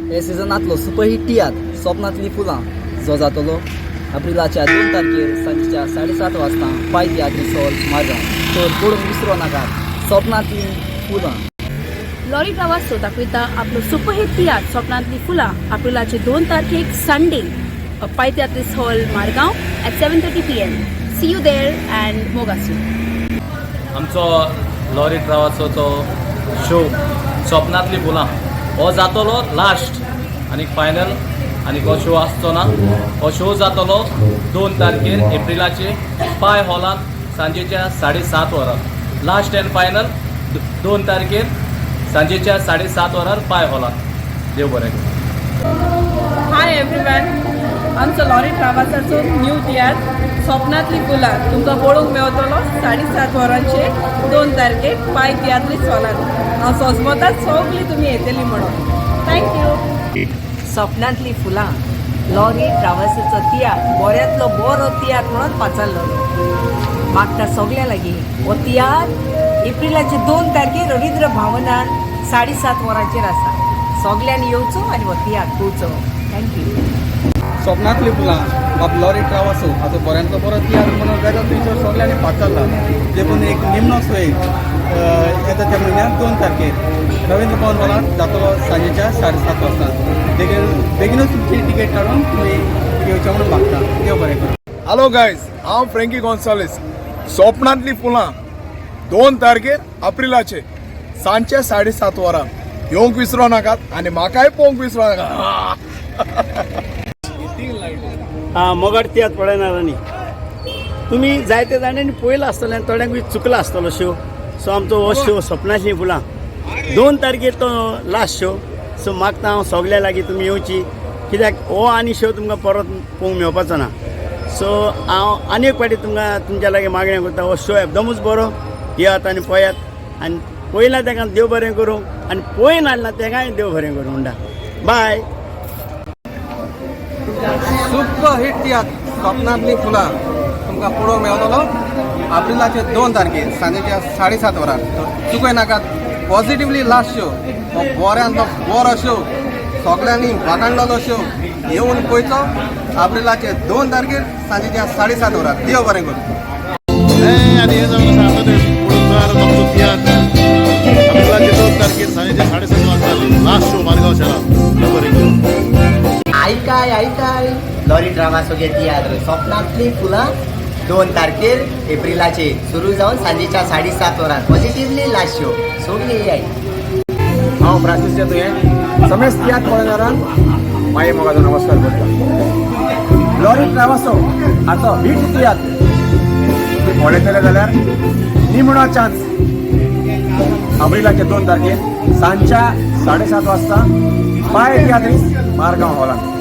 हे सिजनातलो सुपरहिट तियात्र स्वप्नातली फुलां जो जातलो एप्रिलाच्या 2 तारखेर सांजेच्या 7:30 वाजता पाय तियात्री हॉल मारगांव. तो पळोवंक विसरो नाकात स्वप्नातली फुलां. लॉरी ट्रावासो दाखयता आपलो सुपरहिट तियात्र स्वप्नातली फुलां एप्रिलाचे 2 तारखेक संडे पाय Tiatri hall Margao at 7:30 PM. See you there and मोगासू. आमचो लॉरी ट्रावासोचो शो स्वप्नातली फुलां हो जातलो लास्ट आनी फायनल आनी हो शो आसचो ना. हो शो जातलो 2 तारखेर एप्रिलाचे पाय हॉलांत सांजेच्या 7:30 वरार. लास्ट एंड फायनल 2 तारखेर सांजेच्या 7:30 वरार पाय हॉलांत. देव बरें करूं. हाय एवरीवन, आमचो लॉरी ट्रावासाचो न्यू तियात्र स्वप्नातली फुलां तुमकां पळोवंक मेळटलो 7:30 वरांचेर 2 तारखेक पाय तियात्री हॉलांत. हांव सोजमोताच सगळीं तुमी येतली म्हणून. थँक्यू. स्वप्नांतली फुलां लॉरी ट्रावासाचो तियात्र बऱ्यांतलो बरो तियात्र म्हणून पाचारलो. मागता सगळ्या लागीं हो तियात्र एप्रिलाचे 2 तारखेर रवींद्र भवनान 7:30 वरांचेर आसा. सगळ्यांनी येवचो आनी हो तियात्र पळोवचो. थँक्यू. स्वप्नातली फुलां बाब लॉरी ट्रावासो हाचो बऱ्यांतलो बरो तियात्र म्हणून वेगळो थंयसर सगळ्यांनी पाचारला. देखून एक निमणो सोय येता त्या म्हयन्याक 2 तारखेर रवींद्र भवन हॉलांत जातलो सांजेच्या 7:30 वाजता. देखीक बेगीनच तुमची तिकेट काडून तुमी येवचें म्हणून मागता. देव बरें करूं. हॅलो गायज, हांव फ्रँकी गोन्सालेस. स्वप्नांतली फुलां 2 तारखेर एप्रिलाचे सांजचे 7:30 वरां येवंक विसरो नाकात आनी म्हाकाय पळोवंक विसरो नाकात. मोगाट तियात्र पळयना न्ही तुमी जायते जाणांनी पळयलो आसतलें आनी थोड्यांक बी चुकलो आसतलो शो. सो आमचो हो शो स्वप्नातली फुलां 2 तारखेर तो लास्ट शो. सो मागता हांव सगळ्या लागीं तुमी येवची, कित्याक हो आनी शो तुमकां परत पळोवंक मेळपाचो ना. सो हांव आनी एक फावटी तुमच्या लागीं मागणें करता, हो शो एकदमूच बरो. येयात आनी पळयात आनी पळयलां ताका देव बरें करूं आनी पळय नासलें ताकाय देव बरें करूं म्हणटा. बाय. सुपरहिट तियात्र स्वप्नातली फुलां तुमकां पळोवंक मेळटलो एप्रिलाचे 2 तारखेर सांजेच्या 7:30 वरार. चुकय नाकात. पॉझिटिव्हली लास्ट शो हो बऱ्यांतलो बरो शो सगळ्यांनी वाखाणलेलो शो. येवन पळयचो एप्रिलाचे 2 तारखेर सांजेच्या 7:30 वरार. देव बरें करूं. आणि हे जाऊन सांगतो पुढे तियात्र एप्रिलाचे 2 तारखेर सांजेच्या 7:30 वाजता लास्ट शो मारगांव शहरात. बरें करूं. आयकाय लॉरी ट्रावासोगे तियात्र स्वप्नातली फुलां 2 तारखेर एप्रिलाचे सुरू जावन सांजेच्या 7:30 वरार. Positively last show. सगळीं येयाय. हांव फ्रांसीस तुवें समेस्त तियात्र पळयणाऱ्यांक माये मोगाचो नमस्कार करता. लॉरी ट्रावासो हाचो हिट तियात्र पळयतले जाल्यार निमणो चान्स एप्रिलाचे 2 तारखेर सांजच्या 7:30 वाजता पाय तियात्रीस मारगांव हॉलांत.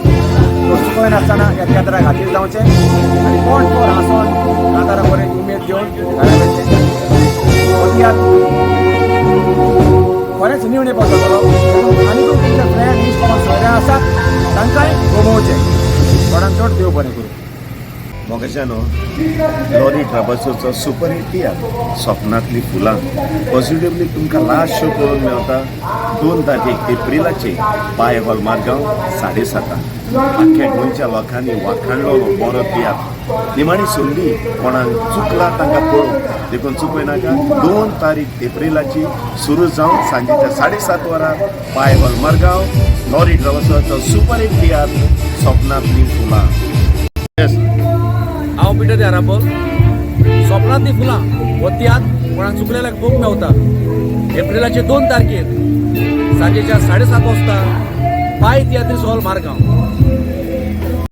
चुकय नासतना ह्या तियात्रा खातीर जावचें आनी कोण कोण हांसोन कांतारा बरें उमेद घेवन घरा वयचें. हो तियात्र बरेंच निवणे पडटलो आनी तुमचे फ्रेंड इश्ट कोण सोयऱ्या आसात तांकांय गमोवचें. कोणाक चड देव बरें करूं. मोगाच्यानो लॉरी ट्रावासोचो सुपरहिट तियात्र स्वप्नातली फुलां पॉझिटिव्हली तुमकां लास्ट शो पळोवंक मेळटा 2 तारखेक एप्रिलाचे पाय हॉल मारगांव 7:30. आख्या गोंयच्या लोकांनी वाखाणलो बरो तियात्र. निमाणी सोडली कोणाक चुकला तांकां पळोवंक. देखून चुकय नाका. 2 तारीख एप्रिलाची सुरू जावन सांजेच्या 7:30 वरार पाय हॉल मारगांव लॉरी ट्रावासोचो सुपरहिट तियात्र स्वप्नातली फुलां. हांव पिटर यारापोल. स्वप्नातली फुलां हो तियात्र कोणाक चुकलेल्याक पळोवंक मेळटा एप्रिलाचे 2 तारखेर सांजेच्या 7:30 वाजता पाय तियात्री हॉल मारगांव.